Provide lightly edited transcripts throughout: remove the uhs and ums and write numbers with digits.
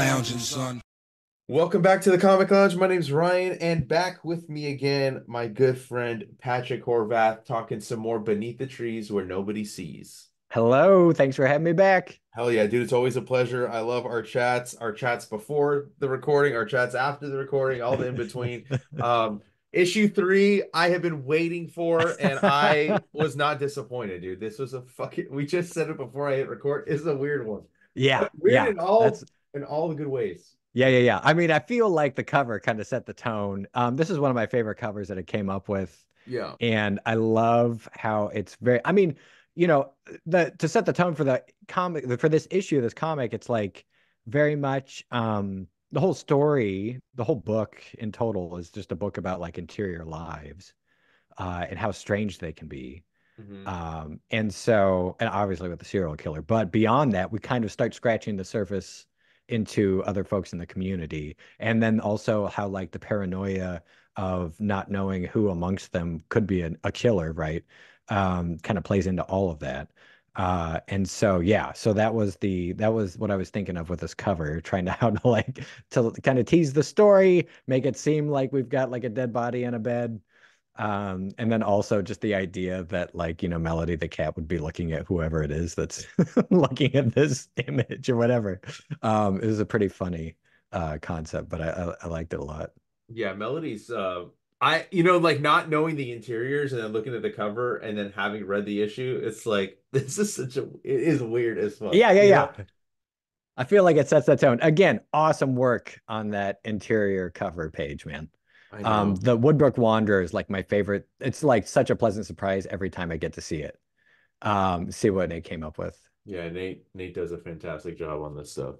lounging, son. Welcome back to the Comic Lounge. My name's Ryan, and back with me again, my good friend Patrick Horvath, talking some more Beneath the Trees Where Nobody Sees. Hello, thanks for having me back. Hell yeah, dude, it's always a pleasure. I love our chats before the recording, our chats after the recording, all the in between. Issue 3, I have been waiting for, and I was not disappointed, dude. This was a fucking, we just said it before I hit record. It's a weird one, Yeah, but weird yeah, in that's all the good ways. yeah. I mean, I feel like the cover kind of set the tone. This is one of my favorite covers that it came up with, Yeah. and I love how it's very. I mean, you know, the to set the tone for the comic for this issue, this comic, it's like very much the whole story, the whole book in total is just a book about like interior lives, and how strange they can be. Hmm. And obviously with the serial killer, but beyond that, we kind of start scratching the surface into other folks in the community. And then also how like the paranoia of not knowing who amongst them could be a killer, right? Kind of plays into all of that. And so yeah, so that was what I was thinking of with this cover, trying to how to like to kind of tease the story, make it seem like we've got like a dead body in a bed, and then also just the idea that like, Melody the cat would be looking at whoever it is that's looking at this image or whatever. It was a pretty funny concept, but I liked it a lot. Yeah, Melody's like not knowing the interiors and then looking at the cover and then having read the issue, it's like this is it is weird as fuck, Yeah, yeah, you know? yeah. I feel like it sets that tone. Again, awesome work on that interior cover page, man. I know. The Woodbrook Wanderer is like my favorite. It's like such a pleasant surprise every time I get to see it. See what Nate came up with. Yeah, Nate does a fantastic job on this stuff.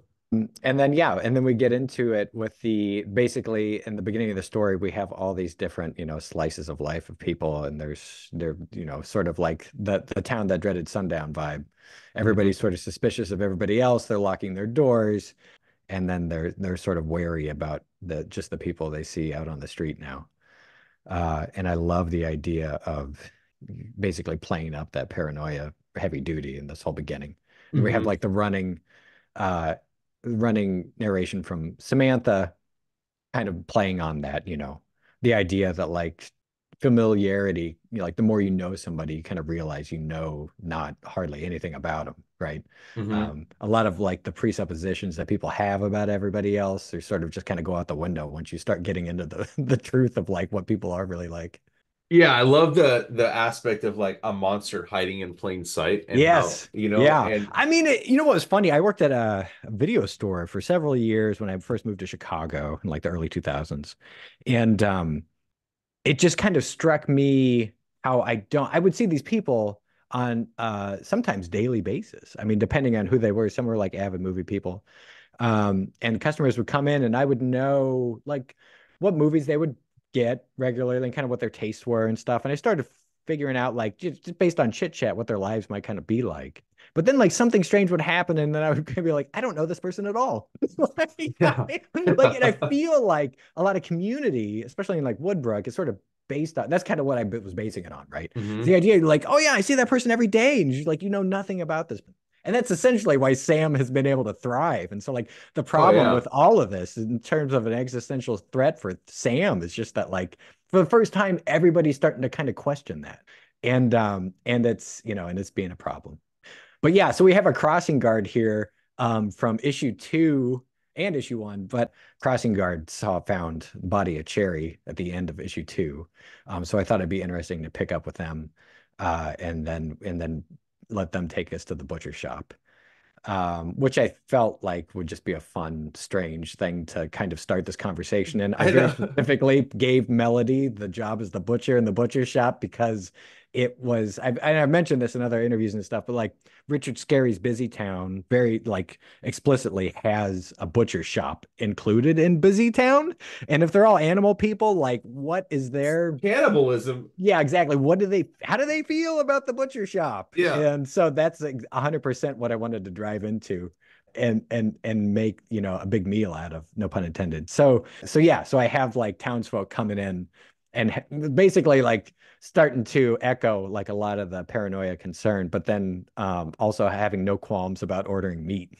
And then yeah, and then we get into it with the basically in the beginning of the story, we have all these different, slices of life of people, and they're, sort of like the town that dreaded sundown vibe. Hmm. Everybody's sort of suspicious of everybody else. They're locking their doors, and then they're sort of wary about the people they see out on the street now. And I love the idea of basically playing up that paranoia heavy duty in this whole beginning. And we have Hmm. like the uh, running narration from Samantha, kind of playing on that, the idea that like familiarity, like the more you know somebody, you kind of realize you know not hardly anything about them, right? Hmm. A lot of like the presuppositions that people have about everybody else, they sort of just kind of go out the window once you start getting into the the truth of like what people are really like. Yeah, I love the aspect of like a monster hiding in plain sight and how, Yes. Yeah. and I mean, you know what was funny? I worked at a video store for several years when I first moved to Chicago in like the early 2000s. And it just kind of struck me how I would see these people on sometimes daily basis. I mean, depending on who they were, some were like avid movie people. And customers would come in and I would know like what movies they would get regularly and kind of what their tastes were and stuff. And I started figuring out like just based on chit chat what their lives might kind of be like. But then like something strange would happen and then I would be like, I don't know this person at all. like, yeah. like, and I feel like a lot of community, especially in like Woodbrook, is sort of based on that's kind of what I was basing it on, right? The Hmm. idea like, oh yeah, I see that person every day, and you're like, nothing about this. And that's essentially why Sam has been able to thrive. And so, like, the Oh problem yeah. with all of this in terms of an existential threat for Sam is just that, like, for the first time, everybody's starting to kind of question that. And it's, and it's being a problem. But yeah, so we have a crossing guard here from issue 2 and issue 1, but crossing guard found body of Cherry at the end of issue 2. So I thought it'd be interesting to pick up with them, and then let them take us to the butcher shop, which I felt like would just be a fun, strange thing to kind of start this conversation. And I I very know. specifically gave Melody the job as the butcher in the butcher shop because it was, I've mentioned this in other interviews and stuff, but like Richard Scarry's Busy Town very like explicitly has a butcher shop included in Busy Town. And if they're all animal people, like what is their Cannibalism. yeah, exactly. How do they feel about the butcher shop? Yeah. And so that's 100% what I wanted to drive into and make, a big meal out of, no pun intended. So yeah, so I have like townsfolk coming in and basically like starting to echo like a lot of the paranoia concern, but then also having no qualms about ordering meat.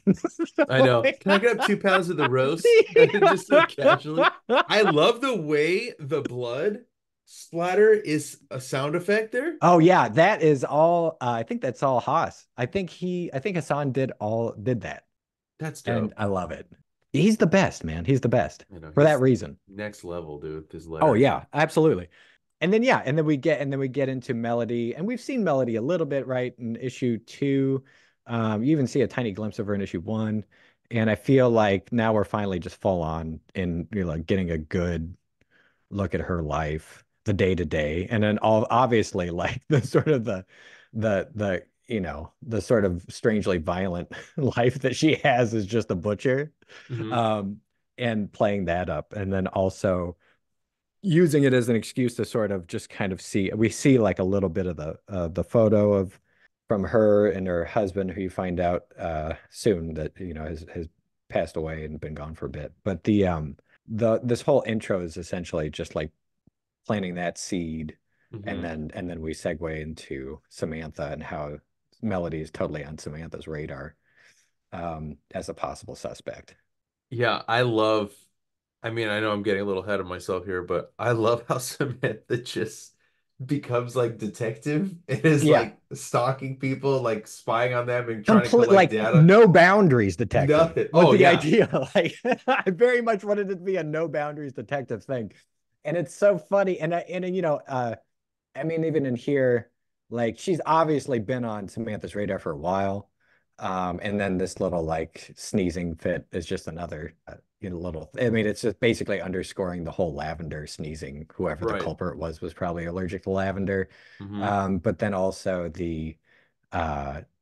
I So, know. Can I get up 2 pounds of the roast? Just so casually. I love the way the blood splatter is a sound effect there. oh yeah, that is all. I think that's all Haas. I think Hassan did that, That's and dope. I love it. He's the best, man. He's the best You know, for that he's reason. next level, dude, with his Oh lettering. yeah, absolutely. And then yeah, and then we get into Melody, and we've seen Melody a little bit, right, in issue two. You even see a tiny glimpse of her in issue one, and I feel like now we're finally just full on in getting a good look at her life, the day to day, and then all obviously like the sort of the the sort of strangely violent life that she has is just a butcher, Hmm. um, and playing that up, and then also using it as an excuse to sort of just kind of see like a little bit of the photo of from her and her husband, who you find out soon that has passed away and been gone for a bit. But the this whole intro is essentially just like planting that seed, Hmm. and then we segue into Samantha and how Melody is totally on Samantha's radar as a possible suspect. Yeah, I love, I mean, I know I'm getting a little ahead of myself here, but I love how Samantha just becomes like detective and is Yeah, like stalking people, like spying on them and trying to complete collect like data. no boundaries detective Nothing. was Oh the yeah. idea. Like I very much wanted it to be a no boundaries detective thing. And it's so funny. I mean, even in here, like she's obviously been on Samantha's radar for a while. And then this little like sneezing fit is just another little. I mean, it's just basically underscoring the whole lavender sneezing. Whoever the Right. culprit was probably allergic to lavender. Hmm. But then also the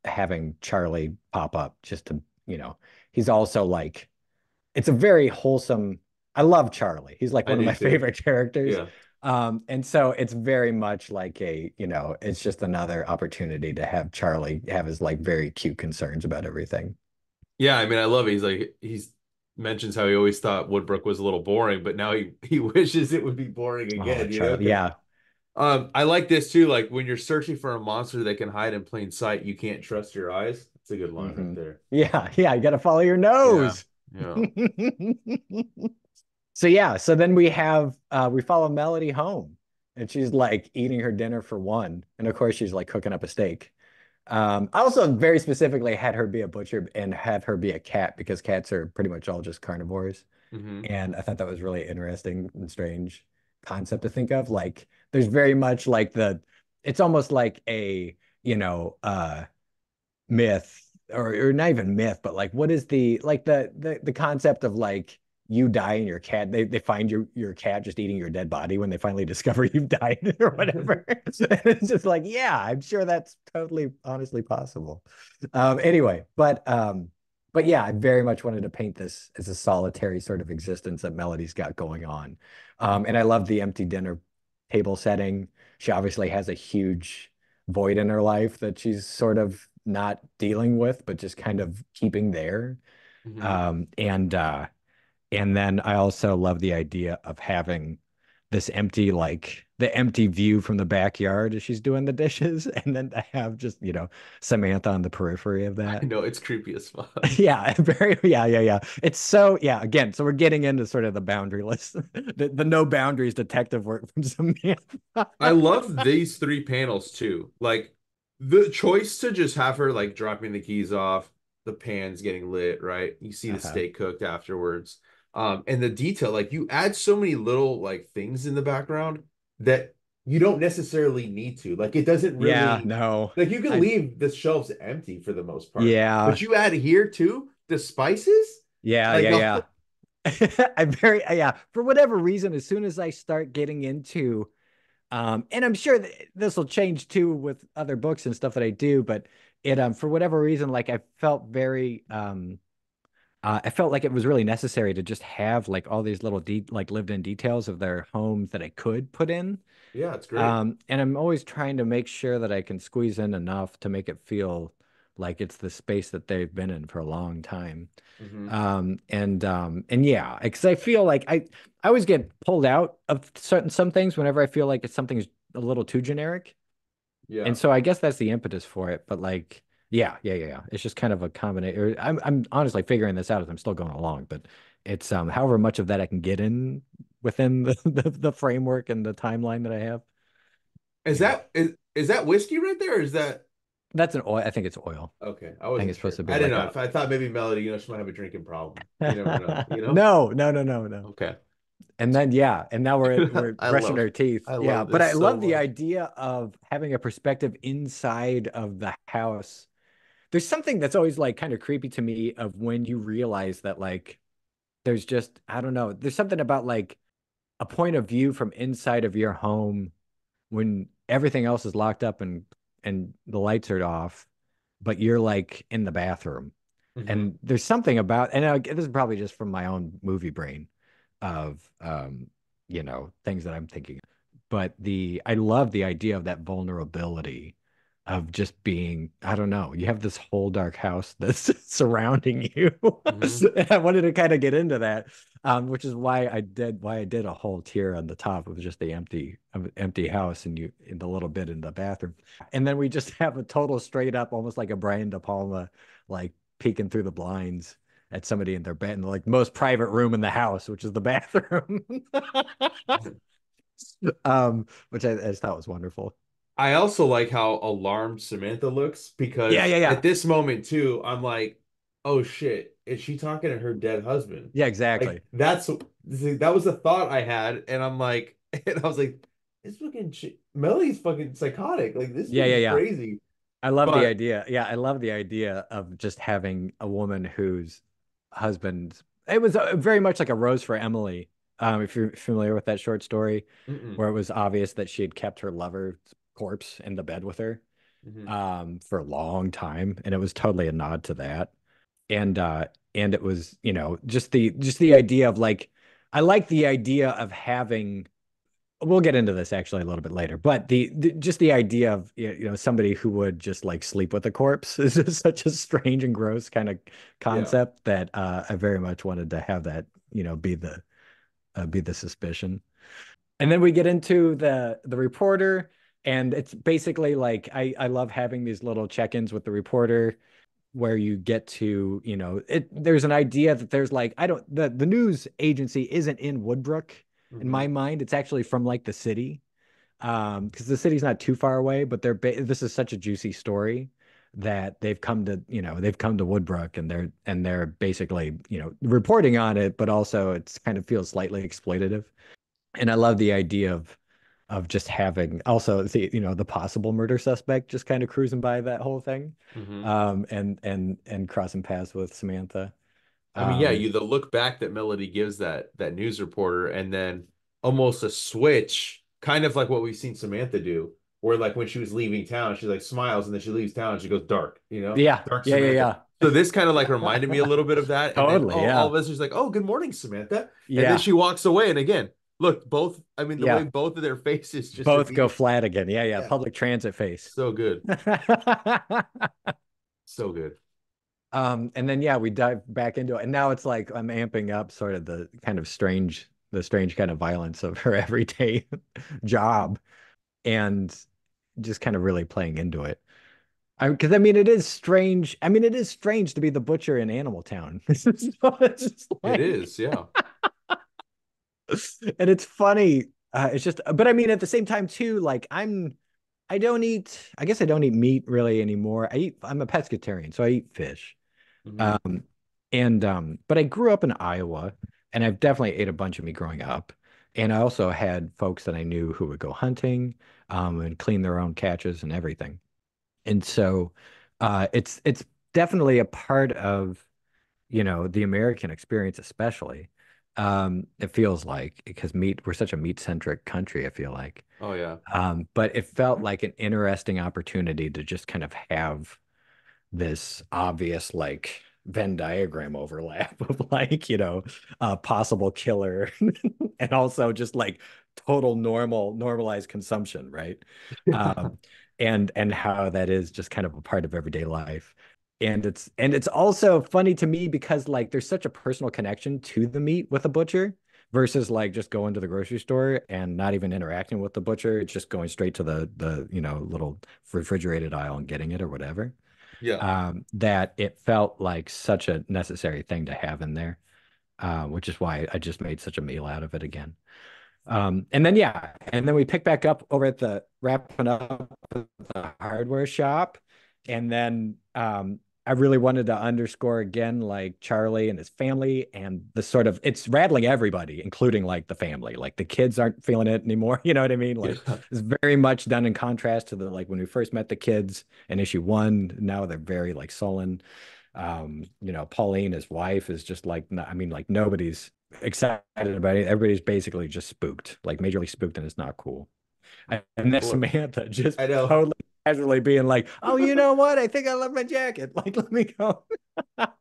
having Charlie pop up just to, he's also like it's a very wholesome. I love Charlie. He's like I one of do my too. favorite characters. Yeah. And so it's very much like it's just another opportunity to have Charlie have his like very cute concerns about everything. Yeah, I mean, I love it. He's mentions how he always thought Woodbrook was a little boring, but now he wishes it would be boring Oh, again, you Charlie. know? Yeah. I like this too. Like when you're searching for a monster that can hide in plain sight, you can't trust your eyes. That's a good line right Hmm. there. Yeah. Yeah. You got to follow your Yeah. nose. Yeah. So yeah, so then we follow Melody home, and she's like eating her dinner for one, and of course she's like cooking up a steak. I also very specifically had her be a butcher and have her be a cat because cats are pretty much all just carnivores. Hmm. And I thought that was really interesting and strange concept to think of. Like there's very much like it's almost like a, myth or not even myth, but like what is the concept of like you die and your cat they find your cat just eating your dead body when they finally discover you've died or whatever. And it's just like, yeah, I'm sure that's totally honestly possible. Anyway, but yeah, I very much wanted to paint this as a solitary sort of existence that Melody's got going on. And I love the empty dinner table setting. She obviously has a huge void in her life that she's sort of not dealing with, but just kind of keeping there. Hmm. Um, and uh, and then I also love the idea of having this empty, like the empty view from the backyard as she's doing the dishes, and then to have just, Samantha on the periphery of I that. know it's creepy as fuck. Yeah, yeah. It's so, yeah, again, so we're getting into sort of the boundaryless, the no boundaries detective work from Samantha. I love these three panels too. Like the choice to just have her like dropping the keys off, the pan's getting lit, right? You see the Uh-huh. steak cooked afterwards. And the detail, like you add so many little like things in the background that you don't necessarily need to. Like it doesn't Yeah, really no. like you can I leave the shelves empty for the most part. Yeah, But you add here too, the spices, yeah, like yeah, oh, yeah. Yeah, for whatever reason, as soon as I start getting into and I'm sure that this will change too with other books and stuff that I do, but it for whatever reason, like I felt like it was really necessary to just have like all these little like lived in details of their homes that I could put in. yeah, it's great. And I'm always trying to make sure that I can squeeze in enough to make it feel like it's the space that they've been in for a long time. Hmm. And yeah, because I feel like I always get pulled out of certain some things whenever I feel like it's something's a little too generic. Yeah. And so I guess that's the impetus for it. But like, yeah. It's just kind of a combination. I'm honestly figuring this out as I'm still going along, but it's however much of that I can get in within the framework and the timeline that I have. Is You know, is that whiskey right there, or is that that's an oil. I think it's oil. okay? I I think wasn't it's supposed sure. to be I didn't like know. a I thought maybe Melody, she might have a drinking problem. You never know, no. Okay. And then yeah, and now we're brushing our teeth. I Yeah, love but I this so love the much. idea of having a perspective inside of the house. There's something that's always like kind of creepy to me of when you realize that like there's just I don't know, there's something about like a point of view from inside of your home when everything else is locked up and the lights are off, but you're like in the bathroom. Hmm. And there's something about, and this is probably just from my own movie brain of, things that I'm thinking. But I love the idea of that vulnerability of just being, I don't know, you have this whole dark house that's surrounding you. Hmm. And I wanted to kind of get into that, which is why I did a whole tier on the top of just the empty house and you in the little bit in the bathroom. And then we just have a total straight up, almost like a Brian De Palma, like peeking through the blinds at somebody in their bed in the like most private room in the house, which is the bathroom. Which I just thought was wonderful. I also like how alarmed Samantha looks Yeah, because yeah, yeah. at this moment too, I'm like, oh shit, is she talking to her dead husband? Yeah, Like exactly. that was the thought I had, and I'm like, and I was like, this fucking shit, Melly's fucking psychotic. Like this Yeah, yeah, dude's yeah. crazy. I love the But idea. Yeah, I love the idea of just having a woman whose husband, it was very much like a Rose for Emily. If you're familiar with that short story, mm-mm. where it was obvious that she had kept her lover's corpse in the bed with her Hmm. for a long time, and it was totally a nod to that. And it was, just the idea of like, I like the idea of having we'll get into this actually a little bit later, but just the idea of somebody who would just like sleep with a corpse is just such a strange and gross kind of Yeah. concept that I very much wanted to have that be the suspicion. And then we get into the reporter, and it's basically like I love having these little check-ins with the reporter where you get to, there's an idea that there's like, I don't, the news agency isn't in Woodbrook. In Hmm. my mind, it's actually from like the city. Because the city's not too far away, but this is such a juicy story that they've come to Woodbrook and they're basically, reporting on it, but also it's kind of feels slightly exploitative. And I love the idea of just having also the possible murder suspect just kind of cruising by that whole thing, Hmm. and crossing paths with Samantha. I mean, yeah, Um, the look back that Melody gives that news reporter, and then almost a switch, kind of like what we've seen Samantha do, where like when she was leaving town, she like smiles, and then she leaves town, and she goes dark, yeah, dark yeah, Samantha. yeah, So this kind of like reminded me a yeah. little bit of that, and then Totally, all yeah, of us is like, oh, good morning, Samantha, and then yeah, she walks away, and again, look, both, I mean, the way yeah. both of their faces just Both go immediately, flat again. Yeah, yeah. yeah, Public transit face. so good, so good. And then yeah, we dive back into it, and now it's like I'm amping up sort of the strange kind of violence of her everyday job, and just kind of really playing into it. Because I mean, it is strange. I mean, it is strange to be the butcher in Animal Town. So it's just It like, is, yeah. and it's funny. It's just, but I mean, at the same time too, like I don't eat. I guess I don't eat meat really anymore. I'm a pescatarian, so I eat fish. Hmm. Um, but I grew up in Iowa, and I've definitely ate a bunch of meat growing up. And I also had folks that I knew who would go hunting, and clean their own catches and everything. And so it's definitely a part of, the American experience, especially. It feels like because we're such a meat-centric country, I feel like. Oh yeah. But it felt like an interesting opportunity to just kind of have this obvious like Venn diagram overlap of like, possible killer and also just like total normalized consumption, right? Um, and how that is just kind of a part of everyday life. And it's also funny to me because like there's such a personal connection to the meat with a butcher versus like just going to the grocery store and not even interacting with the butcher. It's just going straight to the little refrigerated aisle and getting it or whatever. Yeah. That it felt like such a necessary thing to have in there, which is why I just made such a meal out of it again. And then yeah, and then we pick back up over at the wrapping up at the hardware shop, and then I really wanted to underscore again like Charlie and his family and the sort of it's rattling everybody, including like the family. Like the kids aren't feeling it anymore. You know what I mean? Like Yeah. it's very much done in contrast to the like when we first met the kids in issue 1. Now they're very like sullen. Pauline, his wife, is just like, I mean, like nobody's excited about it. Everybody's basically just spooked, like majorly spooked, and it's not cool. And then Well, Samantha just I know. totally casually being like, "Oh, you know what? I think I left my jacket. Like, let me go."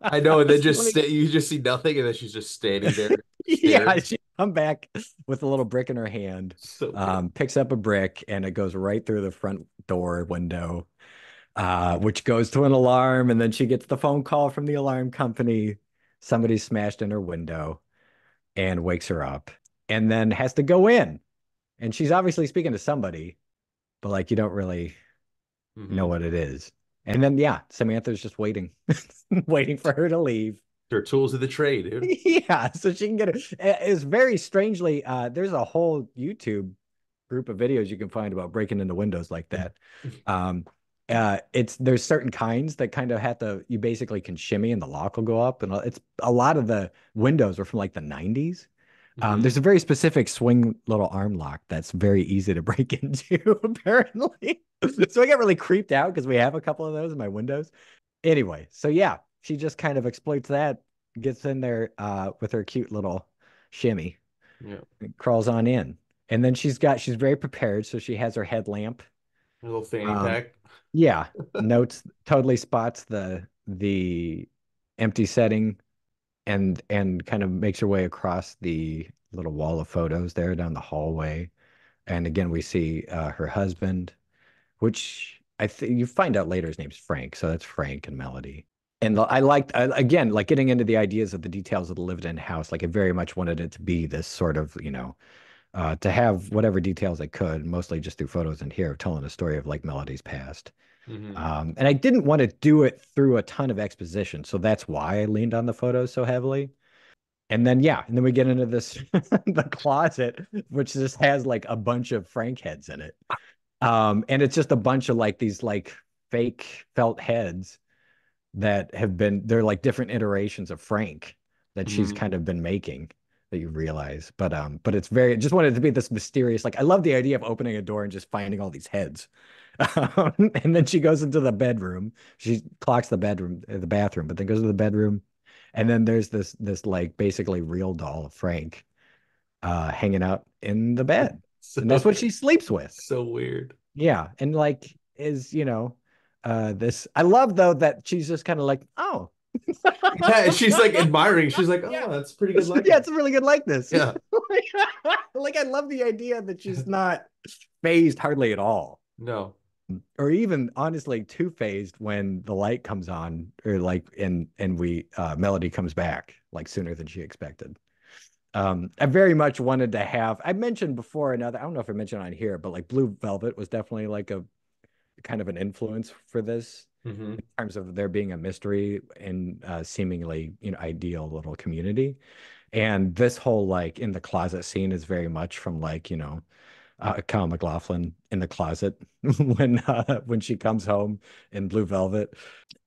I know, and then just Let me stay, you just see nothing, and then she's just standing there Yeah, staring. she come back with a little brick in her hand, So good. picks up a brick, and it goes right through the front door window, which goes to an alarm, and then she gets the phone call from the alarm company. Somebody smashed in her window and wakes her up, and then has to go in. And she's obviously speaking to somebody, but like you don't really know Hmm. what it is. And then yeah, Samantha's just waiting, waiting for her to leave. They're tools of the trade, dude. Yeah, so she can get it. It's very strangely, there's a whole YouTube group of videos you can find about breaking into windows like that. Um, it's there's certain kinds that kind of have to you basically can shimmy and the lock will go up, and it's a lot of the windows are from like the 90s. Hmm. There's a very specific swing little arm lock that's very easy to break into, apparently. So I get really creeped out because we have a couple of those in my windows. Anyway, so yeah, she just kind of exploits that, gets in there with her cute little shimmy, Yeah. and crawls on in. And then she's very prepared, so she has her headlamp. A little fanny Um, pack. yeah, notes totally spots the empty setting and kind of makes her way across the little wall of photos there down the hallway. And again, we see her husband, which I think you find out later his name's Frank, so that's Frank and Melody. And I liked again, like getting into the ideas of the details of the lived-in house. Like I very much wanted it to be this sort of, to have whatever details I could, mostly just through photos in here, telling a story of like Melody's past. Hmm. And I didn't want to do it through a ton of exposition, so that's why I leaned on the photos so heavily. And then yeah, and then we get into this the closet, which just has like a bunch of Frank heads in it. And it's just a bunch of like these like fake felt heads that have been they're like different iterations of Frank that she's Hmm. kind of been making that you realize. But it's very just wanted to be this mysterious, like I love the idea of opening a door and just finding all these heads. And then she goes into the bedroom. She clocks the bathroom, but then goes to the bedroom. And then there's this like basically real doll of Frank hanging out in the bed. And that's So what she sleeps with. so weird. Yeah. And like is, this I love though that she's just kind of like, oh. Yeah, and she's like admiring. She's like, Yeah. "Oh, that's a pretty good Yeah, likeness." it's a really good likeness. Yeah. Like, like I love the idea that she's not phased hardly at all. No. Or even honestly too phased when the light comes on or like and we Melody comes back like sooner than she expected. I very much wanted to have I mentioned before another I don't know if I mentioned on here, but like Blue Velvet was definitely like a kind of an influence for this Hmm. in terms of there being a mystery in seemingly ideal little community. And this whole like in the closet scene is very much from like Kyle MacLachlan in the closet when she comes home in Blue Velvet.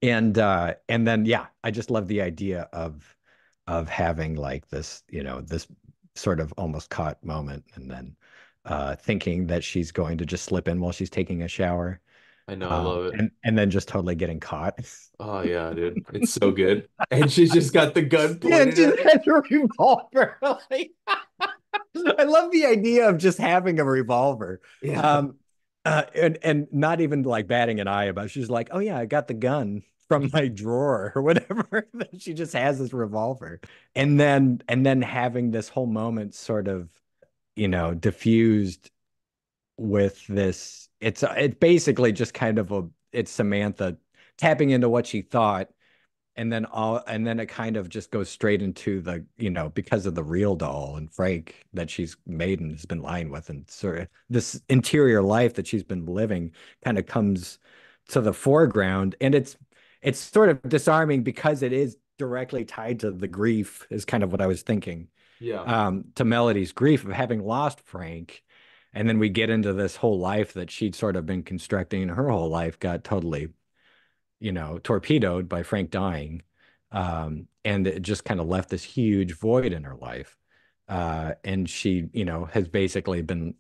And then yeah, I just love the idea of having like this sort of almost caught moment and then thinking that she's going to just slip in while she's taking a shower. I know. I love it. And then just totally getting caught. Oh yeah, dude. It's so good. And she's just got the gun Yeah, and pointed she at her. has a revolver. Like, I love the idea of just having a revolver. Yeah. Um, and not even like batting an eye about it. She's like, oh yeah, I got the gun from my drawer or whatever. She just has this revolver. And then having this whole moment sort of, diffused with this. It's basically just kind of it's Samantha tapping into what she thought, and then it kind of just goes straight into the, because of the real doll and Frank that she's made and has been lying with, and sort of this interior life that she's been living kind of comes to the foreground. And it's sort of disarming because it is directly tied to the grief, is kind of what I was thinking, Yeah. to Melody's grief of having lost Frank. And then we get into this whole life that she'd sort of been constructing. Her whole life got totally, torpedoed by Frank dying. And it just kind of left this huge void in her life. And she, has basically been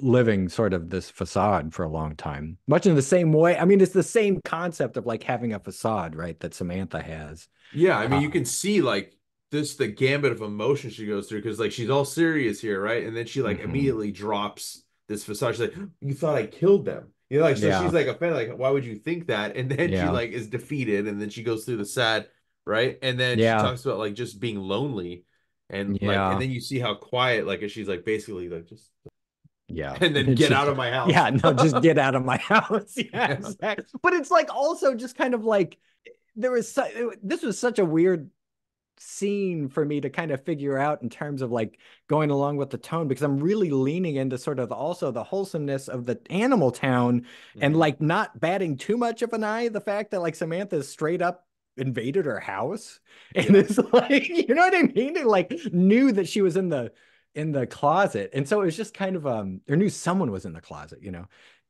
living sort of this facade for a long time, much in the same way. I mean, it's the same concept of like having a facade, right? That Samantha has. Yeah, I mean, Uh, you can see like this the gambit of emotion she goes through because like she's all serious here, right? And then she like mhm. immediately drops this facade. She's like, "You thought I killed them." Like so she's Yeah. like offended, like, why would you think that? And then she Yeah. like is defeated, and then she goes through the sad, right? And then she Yeah. talks about like just being lonely, and Yeah. then you see how quiet, like, she's like basically like just Yeah. and then It's get just, out of my house. yeah, no, just get out of my house. Yeah, Yeah. exactly. But it's like also just kind of like this was such a weird scene for me to kind of figure out in terms of like going along with the tone, because I'm really leaning into sort of also the wholesomeness of the animal town, and Hmm. like not batting too much of an eye the fact that like Samantha straight up invaded her house and Yeah. it's like, you know what I mean? And like knew that she was in the closet. And so it was just kind of or knew someone was in the closet,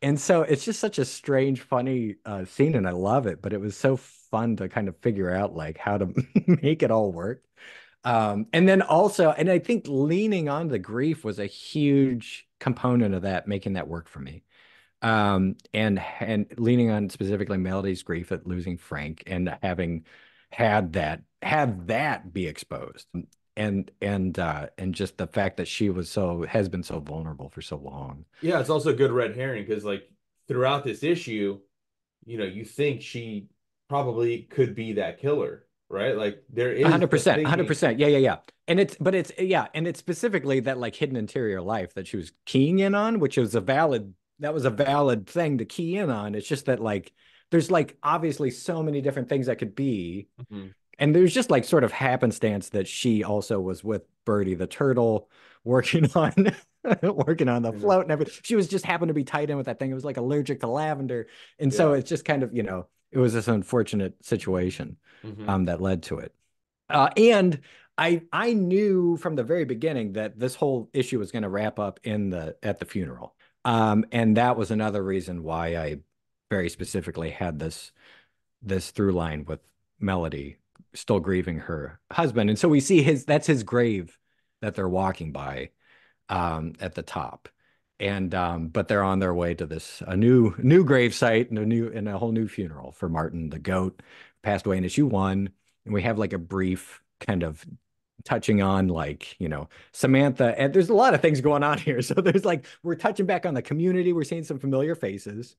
And so it's just such a strange, funny scene, and I love it. But it was so fun to kind of figure out like how to make it all work. And then also, and I think leaning on the grief was a huge component of that, making that work for me. And leaning on specifically Melody's grief at losing Frank and having have that be exposed, and just the fact that she has been so vulnerable for so long. Yeah, it's also a good red herring because like throughout this issue, you think she probably could be that killer, right? Like there is the 100%, thinking. 100%. Yeah, yeah, yeah. And it's specifically that like hidden interior life that she was keying in on, which was that was a valid thing to key in on. It's just that like there's like obviously so many different things that could be. Mhm. And there's just like sort of happenstance that she also was with Birdie the turtle working on working on the Yeah. float and everything. She was just happened to be tied in with that thing. It was like allergic to lavender. And so Yeah. it's just kind of, it was this unfortunate situation Hmm. that led to it. And I knew from the very beginning that this whole issue was going to wrap up at the funeral. And that was another reason why I very specifically had this through line with Melody still grieving her husband. And so we see that's his grave that they're walking by at the top. And but they're on their way to this a new grave site and a whole new funeral for Martin the goat, passed away in issue 1. And we have like a brief kind of touching on like, Samantha, and there's a lot of things going on here. So there's like we're touching back on the community, we're seeing some familiar faces.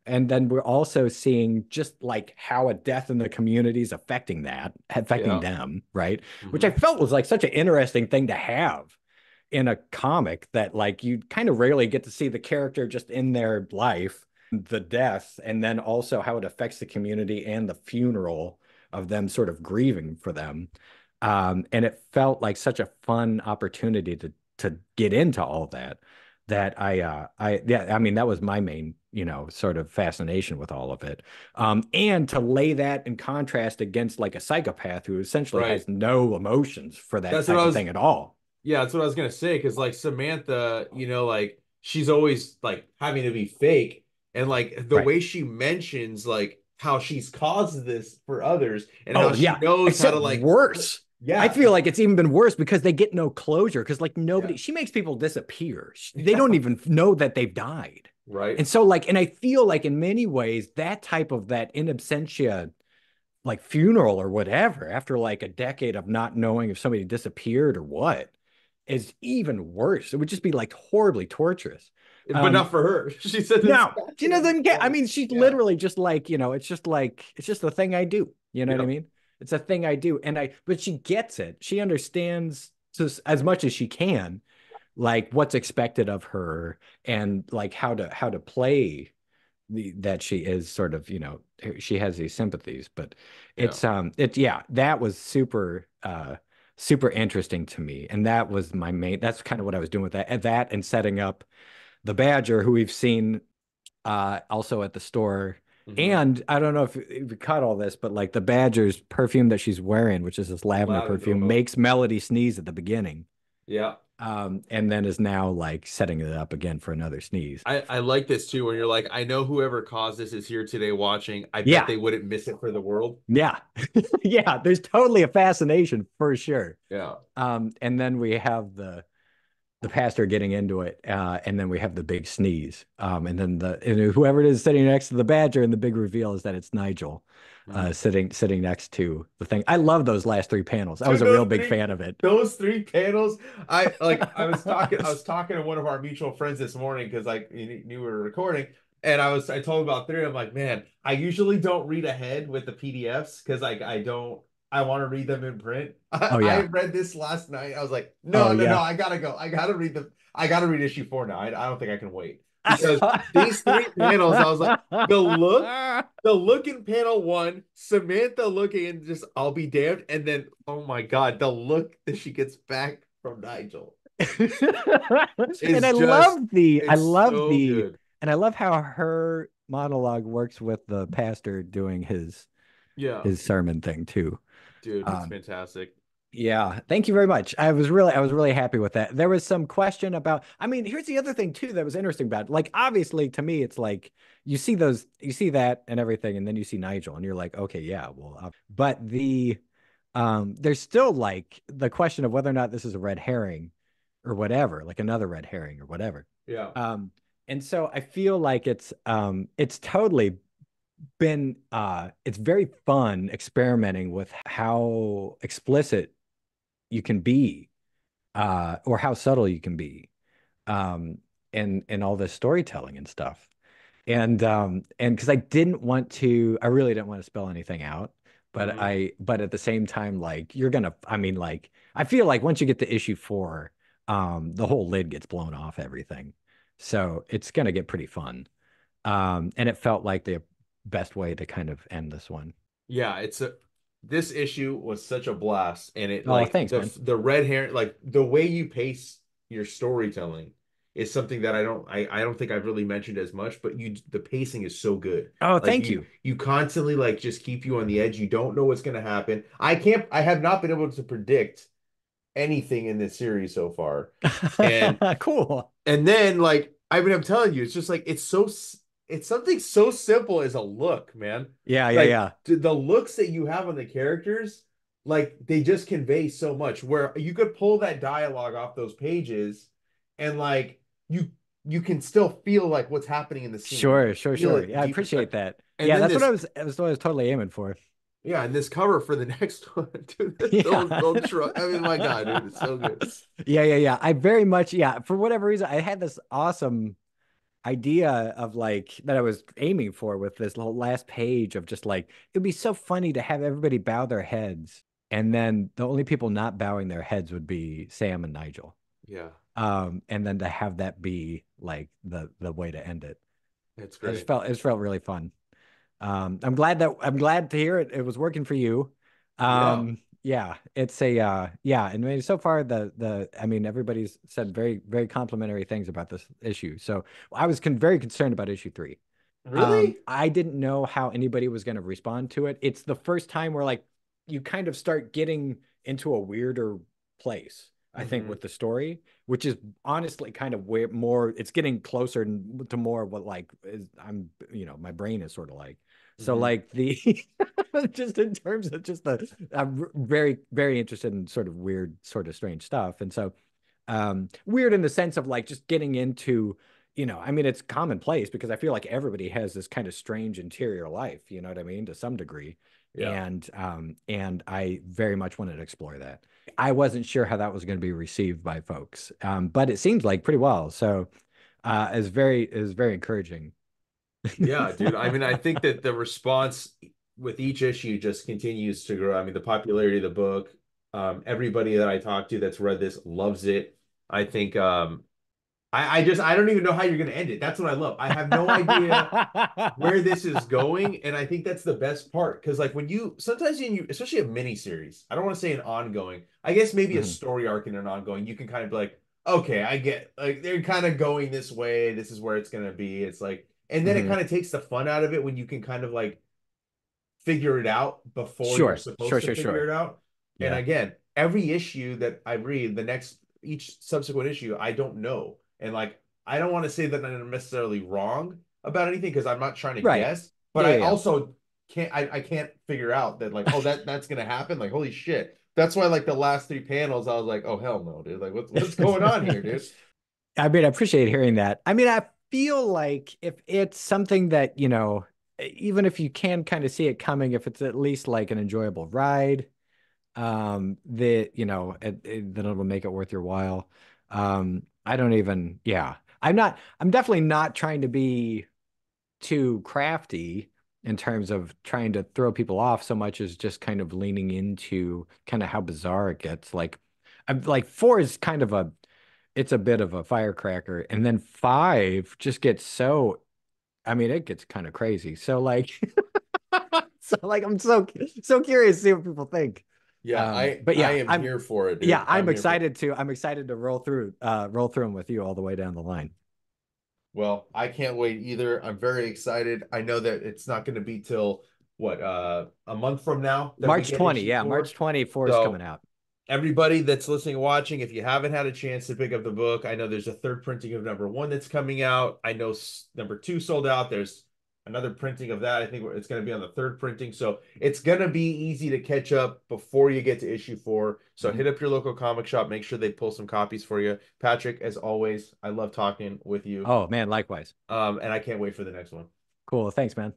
And then we're also seeing just like how a death in the community is affecting Yeah. them, right? Which I Hmm. felt was like such an interesting thing to have in a comic, that like you kind of rarely get to see the character just in their life, the death, and then also how it affects the community and the funeral of them sort of grieving for them. And it felt like such a fun opportunity to get into all that, that yeah, I mean, that was my main, sort of fascination with all of it. And to lay that in contrast against like a psychopath who essentially Right. has no emotions for that That's what type I of was. thing at all. Yeah, that's what I was gonna say. Because like Samantha, like she's always like having to be fake, and like the Right. way she mentions like how she's caused this for others, and how Oh she yeah, knows how to except like, worse. I yeah, feel like it's even been worse because they get no closure, because like yeah, nobody, she makes people disappear. They don't yeah, even know that they've died. right, And so like, and I feel like in many ways that type of that in absentia like funeral or whatever, after like a decade of not knowing if somebody disappeared or what, is even worse. It would just be like horribly torturous. but not Um, for her. She said it's no, back she to doesn't get. I like, mean, she's yeah, literally just like, it's just the thing I do. You know what I yep, mean? It's a thing I do, but she gets it. She understands as much as she can, like what's expected of her, and like how to play. that she is sort of, she has these sympathies, but Yeah. yeah, that was super interesting to me. And that was my main, that's kind of what I was doing with that and setting up the Badger, who we've seen also at the store. Hmm. And I don't know if you caught all this, but like the Badger's perfume that she's wearing, which is this lavender Lavender. perfume, Uh-huh. makes Melody sneeze at the beginning. Yeah. And then is now like setting it up again for another sneeze. I like this too when you're like, I know whoever caused this is here today watching. I bet Yeah, they wouldn't miss it for the world. yeah, yeah. There's totally a fascination for sure. Yeah. And then we have the pastor getting into it, and then we have the big sneeze, and then whoever it is sitting next to the Badger, and the big reveal is that it's Nigel, Mm. sitting next to the thing. I love those last three panels. I was Dude, a real big fan of it. those three panels. I was talking to one of our mutual friends this morning because like you knew we were recording, and I told him about three. I'm like, man, I usually don't read ahead with the PDFs because like I don't I want to read them in print. Oh I yeah, read this last night. I was like, oh no, yeah. I gotta go. I gotta read issue four now. I don't think I can wait because these three panels, I was like, the look the look in panel one, Samantha looking and just I'll be damned. And then, oh my God, the look that she gets back from Nigel And is just, I it's love so good. and I love how her monologue works with the pastor doing Yeah, his sermon thing too. dude, it's Um, fantastic. yeah, thank you very much. I was really happy with that. There was some question about, I mean, here's the other thing too that was interesting about it. Like, obviously, to me, it's like you see that and everything, and then you see Nigel, and you're like, okay, yeah, well, but there's still like the question of whether or not this is a red herring or whatever, like another red herring or whatever. Yeah. Um, and so I feel like it's totally been it's very fun experimenting with how explicit you can be, or how subtle you can be, um, in all this storytelling and stuff. And because I really didn't want to spell anything out, Hmm. but at the same time, like I mean, like I feel like once you get to issue four, the whole lid gets blown off everything, so it's gonna get pretty fun. And it felt like the best way to kind of end this one. Yeah, this issue was such a blast, and it Oh, like thanks, man. the red hair, like the way you pace your storytelling is something that I don't think I've really mentioned as much, but the pacing is so good. Oh, Like thank you. you constantly like just keep you on the edge. You don't know what's gonna happen. I have not been able to predict anything in this series so far. And Cool. and then like I mean I'm telling you, it's just like it's something so simple as a look, man. Yeah, yeah, Like yeah. the looks that you have on the characters, like they just convey so much where you could pull that dialogue off those pages and like you can still feel like what's happening in the scene. Like Sure, you sure, feel sure. it Yeah, I deep appreciate inside. that. And Yeah, then this that's what I was totally aiming for. yeah, and this cover for the next one, dude, those Yeah. truck. I mean, my God, dude, it's so good. Yeah, yeah, yeah. I very much, yeah, for whatever reason, I had this awesome idea of like that I was aiming for with this little last page of just like it'd be so funny to have everybody bow their heads, and then the only people not bowing their heads would be Sam and Nigel. Yeah, And then to have that be like the way to end it. it's great. It just felt really fun. I'm glad to hear it was working for you. Yeah. Yeah, it's yeah, and I mean, so far I mean, everybody's said very complimentary things about this issue. So I was very concerned about issue three. Really? I didn't know how anybody was going to respond to it. It's the first time where like you kind of start getting into a weirder place, I think, Hmm. with the story, which is honestly kind of way more, it's getting closer to more what like is my brain is sort of like. So Hmm. like the just in terms of just I'm very interested in sort of weird, sort of strange stuff. And so weird in the sense of like just getting into, I mean, it's commonplace because I feel like everybody has this kind of strange interior life, you know what I mean, to some degree. Yeah. And I very much wanted to explore that. I wasn't sure how that was going to be received by folks, but it seems like pretty well. So it was very encouraging. Yeah, dude. I mean, I think that the response with each issue just continues to grow. I mean, the popularity of the book, everybody that I talk to that's read this loves it. I think I don't even know how you're gonna end it. That's what I love. I have no idea where this is going, and I think that's the best part. Because like when you sometimes you especially a mini series, I don't want to say an ongoing. I guess maybe a Mhm. story arc in an ongoing, you can kind of be like, okay, I get like they're kind of going this way. This is where it's gonna be. It's like, and then it Mhm. kind of takes the fun out of it when you can kind of like figure it out before you're Sure, sure, supposed to sure, figure sure. it out. And Yeah. again, every issue that I read, the next each subsequent issue, I don't know. And like I don't want to say that I'm necessarily wrong about anything because I'm not trying to Right. guess, but Yeah, I yeah, also I can't figure out that like, oh, that's gonna happen. Like, holy shit. That's why like the last three panels, I was like, oh hell no, dude. Like what's going on here, yeah. dude? I mean, I appreciate hearing that. I mean, I feel like if it's something that, even if you can kind of see it coming, if it's at least like an enjoyable ride, then it'll make it worth your while. I don't even, yeah. I'm definitely not trying to be too crafty in terms of trying to throw people off so much as just kind of leaning into kind of how bizarre it gets. Like, I'm like four is kind of it's a bit of a firecracker, and then five just gets so, I mean, it gets kind of crazy. So like, so like, I'm so curious to see what people think. Yeah, But I yeah, am here for it, dude. I'm here for it. I'm excited to roll through them with you all the way down the line. Well, I can't wait either. I'm very excited. I know that it's not going to be till what a month from now that we March get 20, issue yeah, March four. 24 is coming So out. everybody that's listening and watching, if you haven't had a chance to pick up the book, I know there's a third printing of number one that's coming out. I know number two sold out. There's another printing of that. I think it's going to be on the third printing. So it's going to be easy to catch up before you get to issue four. So Mhm. hit up your local comic shop. Make sure they pull some copies for you. Patrick, as always, I love talking with you. Oh man, likewise. And I can't wait for the next one. Cool. Thanks, man.